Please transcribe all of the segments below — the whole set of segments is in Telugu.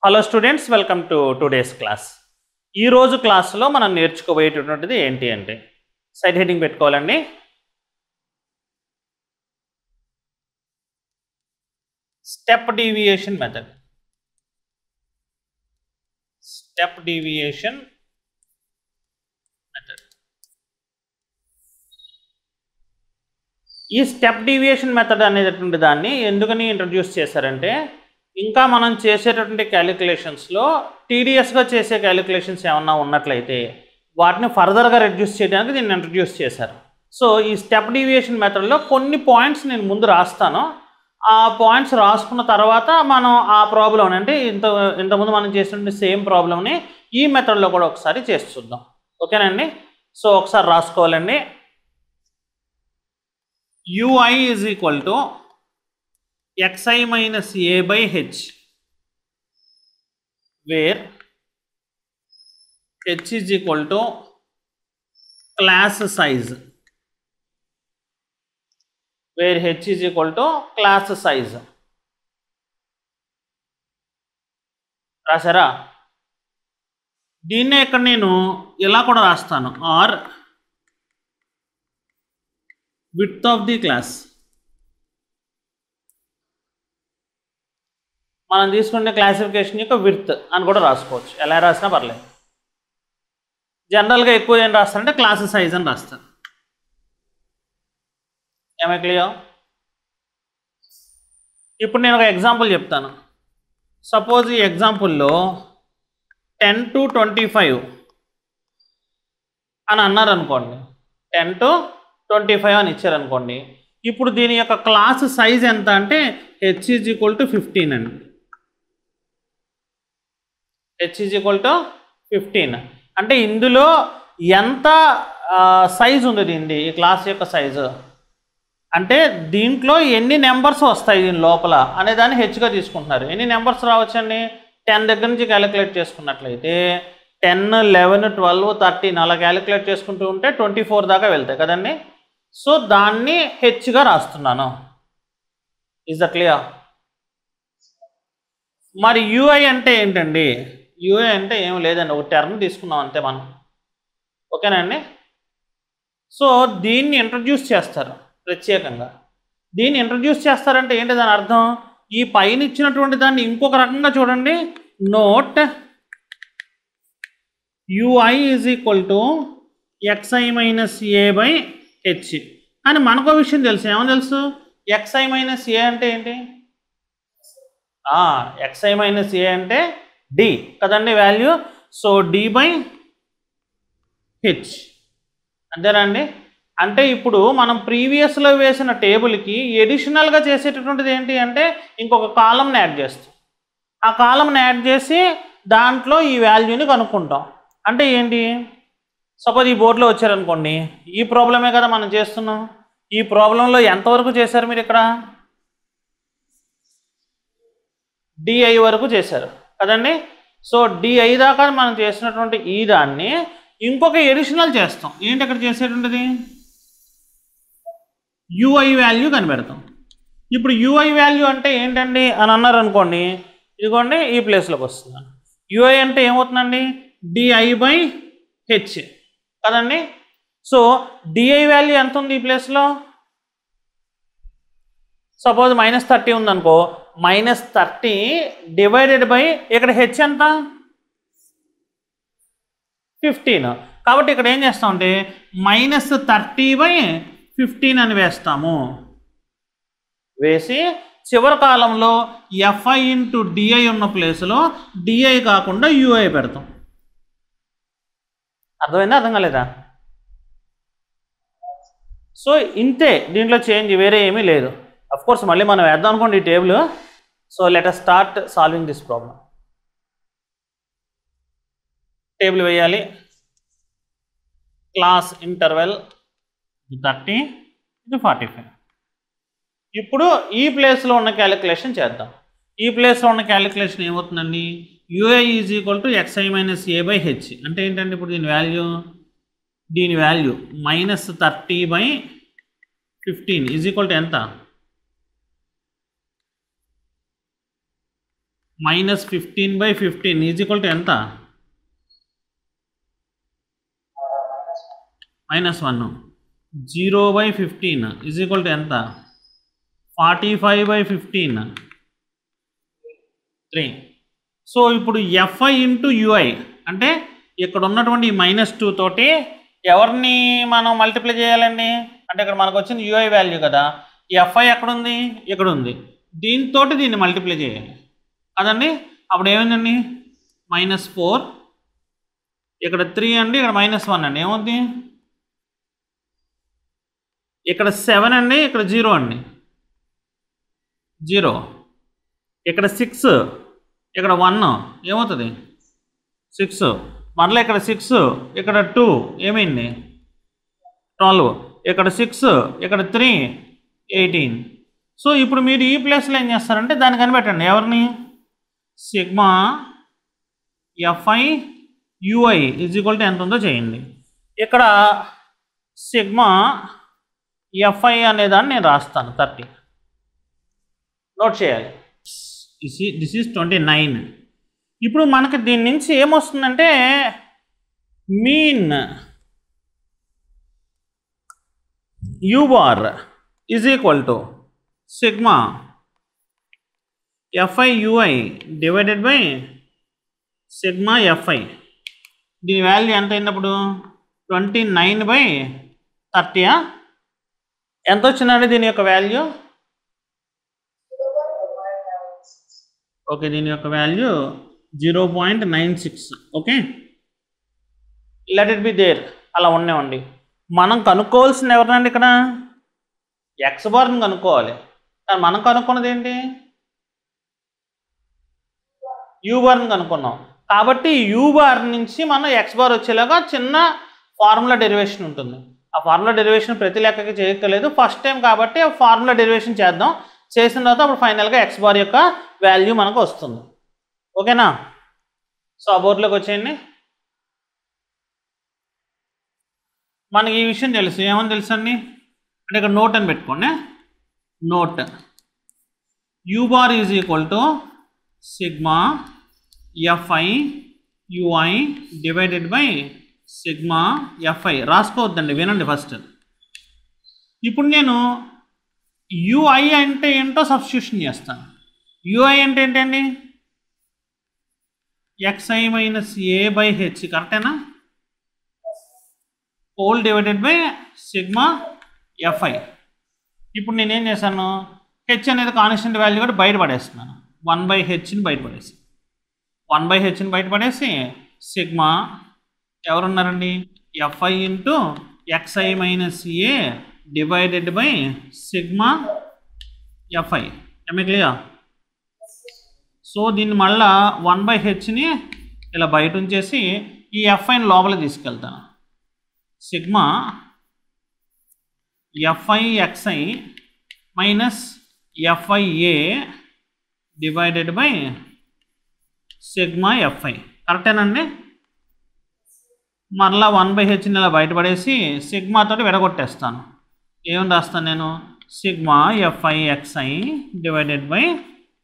Hello students, welcome to today's class. ఈ రోజు క్లాస్లో మనం నేర్చుకోబోయేటటువంటిది ఏంటి అంటే సైడ్ హెడ్డింగ్ పెట్టుకోవాలండి. Step deviation method. Step deviation method. ఈ స్టెప్ డీవియేషన్ మెథడ్ అనేటటువంటి దాన్ని ఎందుకని ఇంట్రడ్యూస్ చేశారంటే, ఇంకా మనం చేసేటటువంటి క్యాలిక్యులేషన్స్లో టీడీఎస్గా చేసే క్యాలిక్యులేషన్స్ ఏమన్నా ఉన్నట్లయితే వాటిని ఫర్దర్గా రెడ్యూస్ చేయడానికి దీన్ని ఇంట్రడ్యూస్ చేశారు. సో ఈ స్టెప్ డీవియేషన్ మెథడ్లో కొన్ని పాయింట్స్ నేను ముందు రాస్తాను. ఆ పాయింట్స్ రాసుకున్న తర్వాత మనం ఆ ప్రాబ్లం అంటే ఇంతకుముందు మనం చేసినటువంటి సేమ్ ప్రాబ్లమ్ని ఈ మెథడ్లో కూడా ఒకసారి చేసి చూద్దాం. ఓకేనండి? సో ఒకసారి రాసుకోవాలండి. ui is equal to xi minus a by h, where h is equal to class size. Where h is equal to class size. రాసారా? దీన్నే ఇక్కడ నేను ఇలా కూడా రాస్తాను, are width of the class. మనం తీసుకునే క్లాసిఫికేషన్ యొక్క విడ్త్ అని కూడా రాసుకోవచ్చు, ఎలా రాసినా పర్లేదు. జనరల్గా ఎక్కువ ఏం రాస్తారంటే క్లాస్ సైజ్ అని రాస్తారు. ఏమై క్లియర్? ఇప్పుడు నేను ఒక ఎగ్జాంపుల్ చెప్తాను. సపోజ్ ఈ ఎగ్జాంపుల్లో 10 to 25 అని అన్నారనుకోండి, 10 to 25 అని ఇచ్చారనుకోండి. ఇప్పుడు దీని యొక్క క్లాస్ సైజ్ ఎంత అంటే h ఈజ్ ఈక్వల్ టు 15 అండి. h ఈజ్ ఈక్వల్ టు 15 అంటే ఇందులో ఎంత సైజు ఉంది దీనిది, ఈ క్లాస్ యొక్క సైజు అంటే దీంట్లో ఎన్ని నెంబర్స్ వస్తాయి దీని లోపల అనే దాన్ని హెచ్గా తీసుకుంటున్నారు. ఎన్ని నెంబర్స్ రావచ్చండి? 10 దగ్గర నుంచి క్యాలిక్యులేట్ చేసుకున్నట్లయితే 10, 11, 12, 13 అలా క్యాలిక్యులేట్ చేసుకుంటూ ఉంటే 24 దాకా వెళ్తాయి కదండి. సో దాన్ని హెచ్గా రాస్తున్నాను. Is the clear? మరి యూఐ అంటే ఏంటండి? యూఐ అంటే ఏం లేదండి, ఒక టర్మ్ తీసుకున్నాం అంతే మనం. ఓకేనండి? సో దీన్ని ఇంట్రడ్యూస్ చేస్తారు ప్రత్యేకంగా. దీన్ని ఇంట్రడ్యూస్ చేస్తారంటే ఏంటి దాని అర్థం? ఈ పైన ఇచ్చినటువంటి దాన్ని ఇంకొక రకంగా చూడండి. Note ui is equal to xi minus A by H అని మనకో విషయం తెలుసు. ఏమో తెలుసు? xi మైనస్ ఏ అంటే ఏంటి? xi మైనస్ ఏ అంటే డి కదండి value. So D by H అంతేనండి. అంటే ఇప్పుడు మనం ప్రీవియస్లో వేసిన టేబుల్కి ఎడిషనల్గా చేసేటటువంటిది ఏంటి అంటే ఇంకొక కాలంని యాడ్ చేస్తాం. ఆ కాలంని యాడ్ చేసి దాంట్లో ఈ వాల్యూని కనుక్కుంటాం. అంటే ఏంటి? సపోజ్ ఈ బోర్డులో వచ్చారనుకోండి, ఈ ప్రాబ్లమే కదా మనం చేస్తున్నాం. ఈ ప్రాబ్లంలో ఎంతవరకు చేశారు మీరు? ఇక్కడ డిఐ వరకు చేశారు కదండి. సో డిఐ దాకా మనం చేసినటువంటి ఈ దాన్ని ఇంకొక ఎడిషనల్ చేస్తాం. ఏంటి అక్కడ చేసేటువంటిది? యూఐ వాల్యూ కనిపెడతాం. ఇప్పుడు యూఐ వాల్యూ అంటే ఏంటండి అని అన్నారు అనుకోండి, ఇదిగోండి ఈ ప్లేస్లోకి వస్తున్నాను. యూఐ అంటే ఏమవుతుందండి? డిఐ బై హెచ్ కదండి. సో డిఐ వాల్యూ ఎంత ఉంది ఈ ప్లేస్లో? సపోజ్ -30 ఉందనుకో, -30 డివైడెడ్ బై ఇక్కడ హెచ్ ఎంత? 15. కాబట్టి ఇక్కడ ఏం చేస్తామంటే -30/15 అని వేస్తాము. వేసి చివరి కాలంలో ఎఫ్ఐ ఇంటూ డిఐ ఉన్న ప్లేస్లో డిఐ కాకుండా యూఐ పెడతాం. అర్థమైందా? అర్థం కాలేదా? సో ఇంతే, దీంట్లో చేంజ్ వేరే ఏమీ లేదు. అఫ్కోర్స్ మళ్ళీ మనం వేద్దాం అనుకోండి ఈ table. So let us start solving this problem. Table వేయాలి. క్లాస్ ఇంటర్వెల్ 30 ఇది 45. ఇప్పుడు ఈ ప్లేస్లో ఉన్న క్యాలిక్యులేషన్ చేద్దాం. ఈ ప్లేస్లో ఉన్న క్యాలిక్యులేషన్ ఏమవుతుందండి? UI is equal to xi minus A by H అంటే ఏంటండి? ఇప్పుడు దీని వాల్యూ -30/15 ఈజ్ ఈక్వల్ టు ఎంత? మైనస్ 15/15 ఈజ్ ఈక్వల్ టు ఎంత? -1. 0/15 ఈజ్ ఈక్వల్ టు ఎంత? 45/15 3. సో ఇప్పుడు ఎఫ్ఐ ఇంటూ యుఐ అంటే ఇక్కడ ఉన్నటువంటి -2 తోటి ఎవరిని మనం మల్టిప్లై చేయాలండి? అంటే ఇక్కడ మనకు వచ్చింది యుఐ వాల్యూ కదా, ఎఫ్ఐ ఎక్కడుంది? ఇక్కడ ఉంది. దీంతో దీన్ని మల్టిప్లై చేయాలి అదండి. అప్పుడు ఏమైందండి? -4 ఇక్కడ 3 అండి, ఇక్కడ -1 అండి, ఏమవుద్ది? ఇక్కడ 7 అండి, ఇక్కడ 0 అండి, 0. ఇక్కడ 6 ఇక్కడ 1 ఏమవుతుంది? 6. మరలా ఇక్కడ 6 ఇక్కడ 2 ఏమైంది? 12. ఇక్కడ 6 ఇక్కడ 3 18. సో ఇప్పుడు మీరు ఈ ప్లేస్లో ఏం చేస్తారంటే దాన్ని కనిపెట్టండి. ఎవరిని? Sigma f i u i is equal to ఎంత ఉందో చేయండి. ఇక్కడ సిగ్మా ఎఫ్ఐ అనేదాన్ని నేను రాస్తాను 30. నోట్ చేయాలి. This is 29. ఇప్పుడు మనకి దీని నుంచి ఏమొస్తుందంటే mean u bar is equal to sigma f i u i divided by sigma f i. దీని వాల్యూ ఎంత అయినప్పుడు 29/30. ఎంత వచ్చిందండి దీని యొక్క వాల్యూ? ఓకే, దీని యొక్క value 0.96. Okay, let it be there. అలా ఉన్నాయండి. మనం కనుక్కోవాల్సింది ఎవరినండి? ఇక్కడ ఎక్స్ బార్ని కనుక్కోవాలి. కానీ మనం కనుక్కున్నది ఏంటి? యూ బార్ని కనుక్కున్నాం. కాబట్టి యూ బార్ నుంచి మనం ఎక్స్ బార్ వచ్చేలాగా చిన్న ఫార్ములా డెరివేషన్ ఉంటుంది. ఆ ఫార్ములా డెరివేషన్ ప్రతి లెక్కకి చేయక్కర్లేదు, ఫస్ట్ టైం కాబట్టి ఆ ఫార్ములా డెరివేషన్ చేద్దాం. చేసిన తర్వాత అప్పుడు ఫైనల్గా ఎక్స్ బార్ యొక్క వాల్యూ మనకు వస్తుంది. ఓకేనా? సో ఆ బోర్డులోకి వచ్చేయండి. మనకి ఈ విషయం తెలుసు. ఏమని తెలుసు అండి? అంటే ఇక్కడ నోట్ అని పెట్టుకోండి. Note u bar is equal to sigma f i u i divided by sigma f i. రాసుకోవద్దండి, వినండి ఫస్ట్. ఇప్పుడు నేను యుఐ అంటే ఏంటో సబ్స్టిట్యూషన్ చేస్తాను. యుఐ అంటే ఏంటండి? xi మైనస్ a/h, కరెక్టేనా? Whole divided by sigma f i. ఇప్పుడు నేనేం చేశాను? హెచ్ అనేది కాన్స్టెంట్ వాల్యూ కూడా బయటపడేస్తున్నాను. 1/hని బయటపడేసి 1/hని బయటపడేసి సిగ్మా ఎవరున్నారండి? F i into xi minus a divided by sigma f i. ఏమే క్లియర్? సో దీన్ని మళ్ళా 1/hని ఇలా బయట ఉంచేసి ఈ ఎఫ్ఐని లోపల తీసుకెళ్తాను. Sigma f i xi minus f i a divided by sigma f i. కరెక్టేనండి? మరలా 1/hని ఇలా బయటపడేసి సిగ్మాతో విడగొట్టేస్తాను. ఏమని రాస్తాను నేను? Sigma f i xi divided by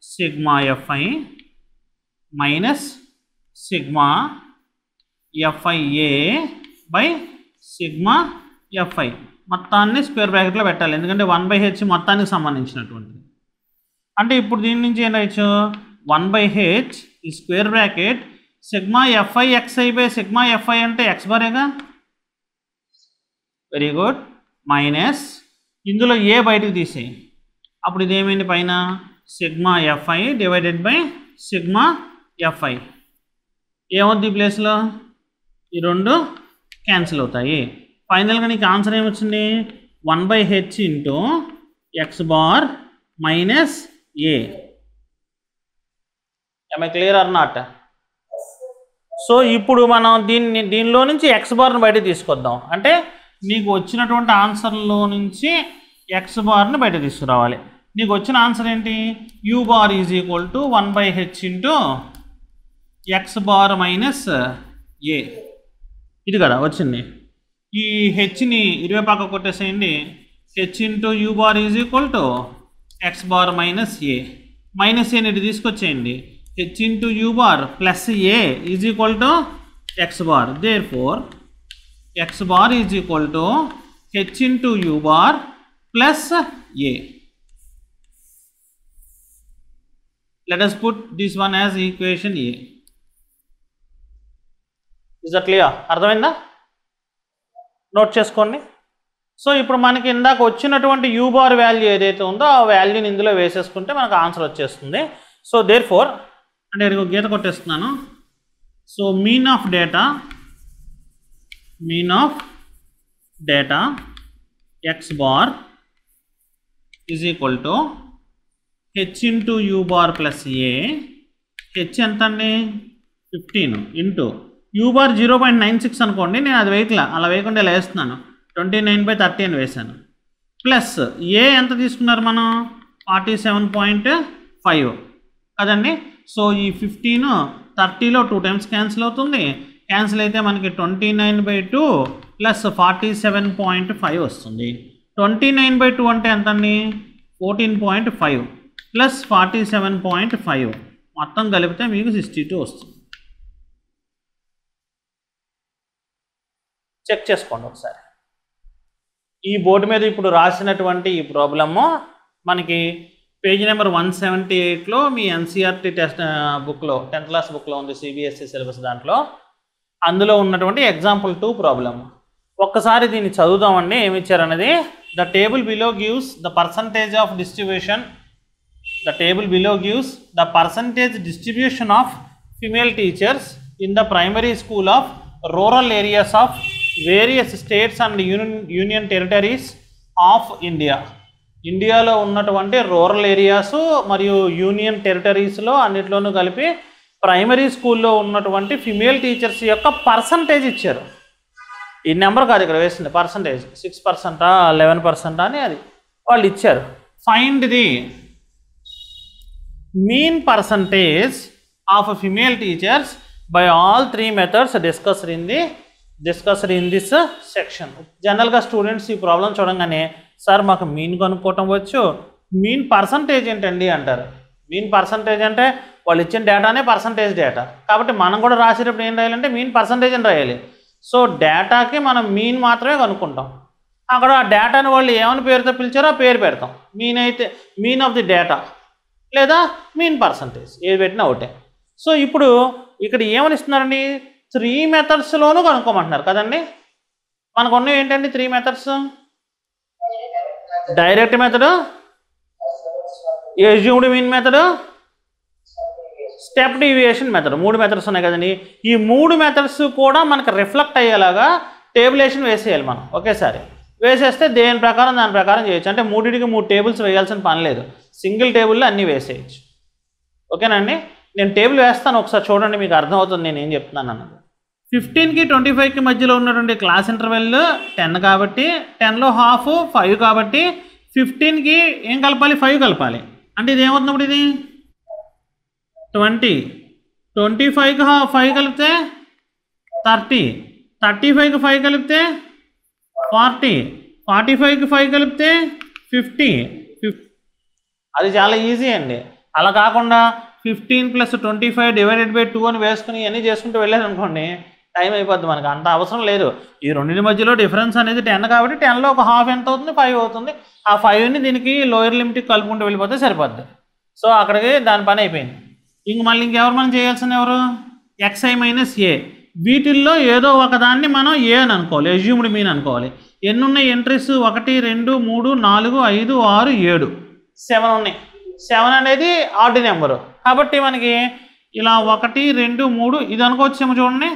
sigma f i minus sigma f i a by sigma f i. మొత్తాన్ని స్క్వేర్ బ్రాకెట్లో పెట్టాలి, ఎందుకంటే 1/h మొత్తానికి సంబంధించినటువంటిది. అంటే ఇప్పుడు దీని నుంచి ఏం రాయొచ్చు? 1/h ఈ square bracket sigma f i xi by sigma f i అంటే ఎక్స్ బారేగా. Very good. మైనస్ ఇందులో ఏ బయటకు తీసేయి. అప్పుడు ఇదేమైంది? పైన sigma f i divided by sigma f i. ఏమవుద్ది ప్లేస్లో? ఈ రెండు క్యాన్సిల్ అవుతాయి. ఫైనల్గా నీకు ఆన్సర్ ఏమొచ్చింది? 1/h into x bar minus A. am I clear or not? So ఇప్పుడు మనం దీనిలో నుంచి ఎక్స్ బార్ని బయట తీసుకొద్దాం. అంటే నీకు వచ్చినటువంటి ఆన్సర్లో నుంచి ఎక్స్ బార్ని బయట తీసుకురావాలి. నీకు వచ్చిన ఆన్సర్ ఏంటి? U bar is equal to 1/h into x bar minus a. ఇది కదా వచ్చింది. ఈ హెచ్ని ఇరవై పక్క కొట్టేసేయండి. H into u bar is equal to x bar minus a. Minus ఏని ఇటు తీసుకొచ్చేయండి. h into u bar plus a is equal to x bar. Therefore, x bar is equal to h into u bar plus a. Let us put this one as equation a. Is that clear? అర్థమైందా? నోట్ చేసుకోండి. సో ఇప్పుడు మనకి ఇందాక వచ్చినటువంటి యూ బార్ వాల్యూ ఏదైతే ఉందో ఆ వాల్యూని ఇందులో వేసేసుకుంటే మనకు ఆన్సర్ వచ్చేస్తుంది. సో దేర్ ఫోర్ అంటే గీత కొట్టేస్తున్నాను. So mean of data x bar is equal to h into u bar plus a. H ఎంత అండి 15 ఇంటూ యూ బార్ 0.96 అనుకోండి. నేను అది వేయట్లా, అలా వేయకుండా ఇలా వేస్తున్నాను. 29/30 అని వేసాను. ప్లస్ ఏ ఎంత తీసుకున్నారు మనం 47.5 కదండి. సో ఈ 15 30లో 2 టైమ్స్ క్యాన్సిల్ అవుతుంది. క్యాన్సిల్ అయితే మనకి 29/2 ప్లస్ 47.5 వస్తుంది. 29/2 అంటే ఎంత అండి 14.5 ప్లస్ 47.5 మొత్తం కలిపితే మీకు 62 వస్తుంది. చెక్ చేసుకోండి ఒకసారి. ఈ బోర్డు మీద ఇప్పుడు రాసినటువంటి ఈ ప్రాబ్లము మనకి పేజ్ నెంబర్ 178లో మీ ఎన్సీఆర్టీ టెస్ట్ బుక్లో 10th క్లాస్ బుక్లో ఉంది, సిబిఎస్ఈ సిలబస్ దాంట్లో. అందులో ఉన్నటువంటి ఎగ్జాంపుల్ 2 ప్రాబ్లమ్ ఒక్కసారి దీన్ని చదువుదామండి. ఏమి ఇచ్చారనేది the table below gives the percentage of distribution of female teachers in the primary school of rural areas of various states and union territories of India. ఇండియాలో ఉన్నటువంటి రూరల్ ఏరియాస్ మరియు యూనియన్ టెరిటరీస్లో అన్నిట్లోనూ కలిపి ప్రైమరీ స్కూల్లో ఉన్నటువంటి ఫిమేల్ టీచర్స్ యొక్క పర్సంటేజ్ ఇచ్చారు. ఈ నెంబర్ కాదు ఇక్కడ వేసింది, పర్సంటేజ్ 6% 11% అని అది వాళ్ళు ఇచ్చారు. Find the mean percentage of female teachers by all 3 methods discussed in this section. జనరల్గా స్టూడెంట్స్ ఈ ప్రాబ్లం చూడంగానే సార్ మాకు మీన్ కనుక్కోవటం వచ్చు, మీన్ పర్సంటేజ్ ఏంటండి అంటారు. మీన్ పర్సంటేజ్ అంటే వాళ్ళు ఇచ్చిన డేటానే పర్సంటేజ్ డేటా, కాబట్టి మనం కూడా రాసేటప్పుడు ఏం రాయాలంటే మీన్ పర్సంటేజ్ అని రాయాలి. సో డేటాకి మనం మీన్ మాత్రమే కనుక్కుంటాం. అక్కడ ఆ డేటాని వాళ్ళు ఏమైనా పేరుతో పిలిచారో ఆ పేరు పెడతాం. మీన్ అయితే మీన్ ఆఫ్ ది డేటా లేదా మీన్ పర్సంటేజ్ ఏది పెట్టినా ఒకటే. సో ఇప్పుడు ఇక్కడ ఏమని ఇస్తున్నారండి 3 మెథడ్స్లోనూ కనుక్కోమంటున్నారు కదండి. మనకు ఉన్నవి ఏంటండి 3 methods? Direct method, assumed mean method, step deviation method. 3 methods ఉన్నాయి కదండి. ఈ 3 మెథడ్స్ కూడా మనకు రిఫ్లెక్ట్ అయ్యేలాగా టేబులేషన్ వేసేయాలి మనం ఒకేసారి. వేసేస్తే దాని ప్రకారం చేయొచ్చు. అంటే 3టికి 3 టేబుల్స్ వేయాల్సిన పని లేదు, సింగిల్ టేబుల్లో అన్నీ వేసేయచ్చు. ఓకేనండి. నేను టేబుల్ వేస్తాను, ఒకసారి చూడండి, మీకు అర్థమవుతుంది నేను ఏం చెప్తున్నాను అన్నది. 15కి 25కి మధ్యలో ఉన్నటువంటి క్లాస్ ఇంటర్వెల్ 10 కాబట్టి 10లో హాఫ్ 5 కాబట్టి 15కి ఏం కలపాలి 5 కలపాలి. అంటే ఇది ఏమవుతున్నప్పుడు ఇది 20, 25కి 5 కలిపితే 30, 35కి 5 కలిపితే 40, 45కి 5 కలిపితే 50. అది చాలా ఈజీ అండి. అలా కాకుండా 15 + 25 / 2 అని వేసుకుని అన్నీ చేసుకుంటూ వెళ్ళారనుకోండి టైం అయిపోద్ది. మనకు అంత అవసరం లేదు. ఈ రెండింటి మధ్యలో డిఫరెన్స్ అనేది 10 కాబట్టి 10లో ఒక హాఫ్ ఎంత అవుతుంది 5 అవుతుంది. ఆ 5ని దీనికి లోయర్ లిమిట్కి కలుపుకుంటూ వెళ్ళిపోతే సరిపోద్ది. సో అక్కడికి దాని పని అయిపోయింది. మళ్ళీ ఇంకెవరు మనం చేయాల్సిన ఎవరు xi - a. వీటిల్లో ఏదో ఒకదాన్ని మనం ఏ అని అనుకోవాలి, అస్యూమ్డ్ మీన్ అనుకోవాలి. ఎన్ని ఉన్నాయి ఎంట్రీస్? 1 2 3 4 5 6 7 7 ఉన్నాయి. 7 అనేది ఆడ్ నెంబరు కాబట్టి మనకి ఇలా 1 2 3 ఇది అనుకోవచ్చేమో చూడండి.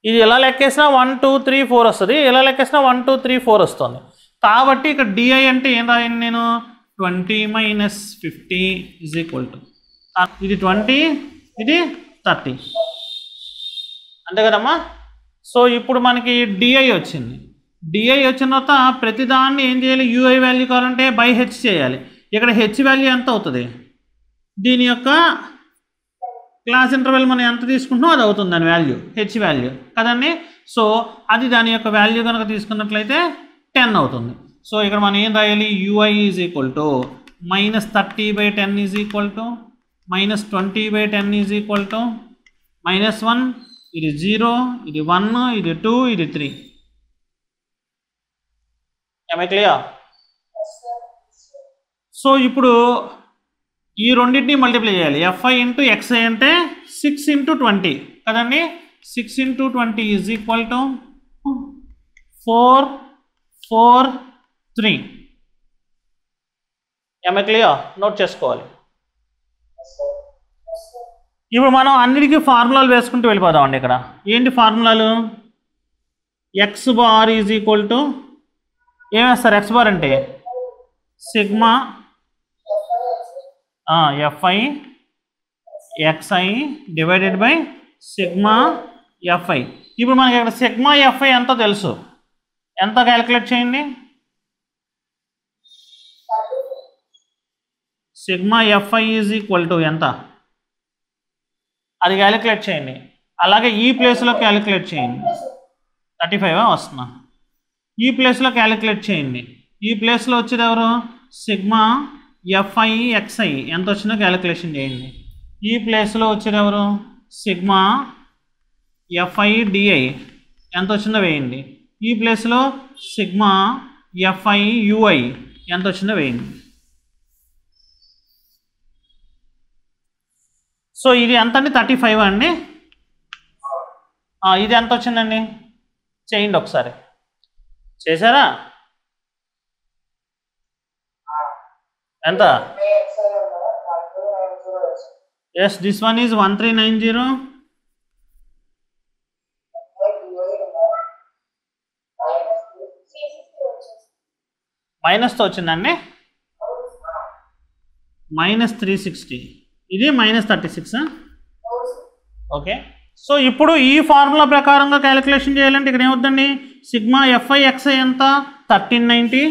ఇది ఎలా లెక్కేసినా 1 2 3 4 వస్తుంది, ఎలా లెక్కేసినా 1 2 3 4 వస్తుంది. కాబట్టి ఇక్కడ డిఐ అంటే ఏం రాయండి నేను 20 - 50 = ఇది 20 ఇది 30 అంతే కదమ్మా. సో ఇప్పుడు మనకి డిఐ వచ్చింది. డిఐ వచ్చిన తర్వాత ప్రతిదాన్ని ఏం చేయాలి, యూఐ వాల్యూ కావాలంటే బై హెచ్ చేయాలి. ఇక్కడ హెచ్ వాల్యూ ఎంత అవుతుంది, దీని యొక్క క్లాస్ ఇంటర్వెల్ మనం ఎంత తీసుకుంటున్నాం అది అవుతుంది దాని వాల్యూ, హెచ్ వాల్యూ కదండి. సో అది దాని యొక్క వాల్యూ కనుక తీసుకున్నట్లయితే 10 అవుతుంది. సో ఇక్కడ మనం ఏం రాయాలి, UI -30/10 = minus 20/10 is equal to -1, ఇది 0, ఇది 1, ఇది 2, ఇది 3. ఏమై క్లియర్? సో ఇప్పుడు ఈ రెండింటిని మల్టిప్లై చేయాలి. fi ఇంటూ xi అంటే 6 ఇంటూ 20 కదండి. 6 ఇంటూ 20 ఈజ్ ఈక్వల్ టు 4, 4, 3. ఏమై క్లియర్? నోట్ చేసుకోవాలి. ఇప్పుడు మనం అన్నిటికీ ఫార్ములాలు వేసుకుంటూ వెళ్ళిపోదామండి. ఇక్కడ ఏంటి ఫార్ములాలు? X bar is equal to ఏం వేస్తారు? ఎక్స్ బార్ అంటే sigma fi xi divided by sigma fi. ఇప్పుడు మనకి ఇక్కడ సిగ్మా fi ఎంతో తెలుసు. ఎంత క్యాలిక్యులేట్ చేయండి? Sigma fi is equal to ఎంత? అది క్యాలిక్యులేట్ చేయండి. అలాగే ఈ ప్లేస్లో క్యాలిక్యులేట్ చేయండి. 35 వస్తున్నా. ఈ ప్లేస్లో క్యాలిక్యులేట్ చేయండి. ఈ ప్లేస్లో వచ్చేది ఎవరు? సిగ్మా fi xi ఎంత వచ్చిందో క్యాలిక్యులేషన్ చేయండి. ఈ ప్లేస్లో వచ్చేది ఎవరు? సిగ్మా fi di ఎంత వచ్చిందో వేయండి. ఈ ప్లేస్లో సిగ్మా fi ui ఎంత వచ్చిందో వేయండి. సో ఇది ఎంత అండి? 35 అండి. ఇది ఎంత వచ్చిందండి? చేయండి ఒకసారి. చేశారా? ఎంత? Yes, this one is 1390. మైనస్తో వచ్చిందండి. -360. ఇది -36. ఓకే. సో ఇప్పుడు ఈ ఫార్ములా ప్రకారంగా క్యాలిక్యులేషన్ చేయాలంటే ఇక్కడ ఏమవుతుందండి? సిగ్మా fi xi ఎంత? 1390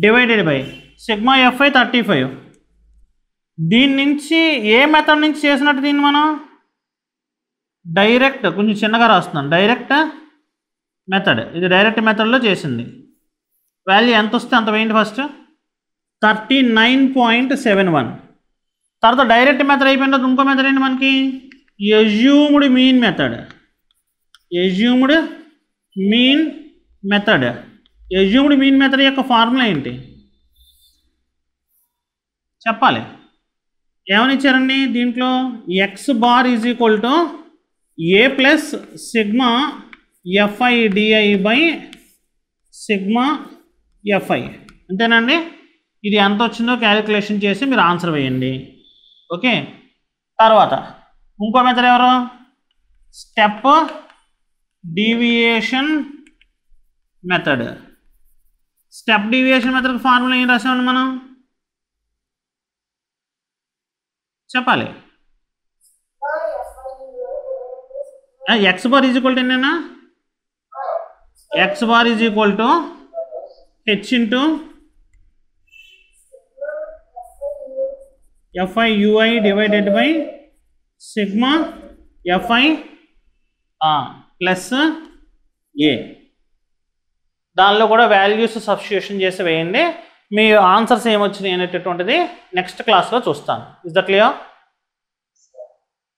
డివైడెడ్ బై సిగ్మా fi 35. దీని నుంచి ఏ మెథడ్ నుంచి చేసినట్టు దీన్ని మనం డైరెక్ట్, కొంచెం చిన్నగా రాస్తున్నాను, డైరెక్ట్ మెథడ్. ఇది డైరెక్ట్ మెథడ్లో చేసింది. వాల్యూ ఎంత వస్తే అంత వేయండి. ఫస్ట్ 39.71. తర్వాత డైరెక్ట్ మెథడ్ అయిపోయిన తర్వాత ఇంకో మెథడ్ ఏంటి మనకి? Assumed mean method. Assumed mean method. Assumed mean method యొక్క ఫార్ములా ఏంటి చెప్పాలి. ఏమని ఇచ్చారండి దీంట్లో? X bar is equal to A plus sigma fi di by sigma fi. అంతేనండి. ఇది ఎంత వచ్చిందో క్యాలిక్యులేషన్ చేసి మీరు ఆన్సర్ వేయండి. ఓకే. తర్వాత ఇంకో మెథడ్ ఎవరు? Step deviation method. Step deviation method formula ఏం రాసామండి మనం? చెప్పాలి. X bar is equal to ఎన్నేనా? X bar is equal to h into fi ui divided by sigma fi plus a. దానిలో కూడా వాల్యూస్ సబ్స్టిట్యూషన్ చేసి వేయండి. మీ ఆన్సర్స్ ఏమొచ్చినాయి అనేటటువంటిది నెక్స్ట్ క్లాస్లో చూస్తాను. Is the clear?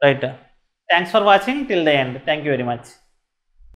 Right. Thanks for watching till the end. Thank you very much.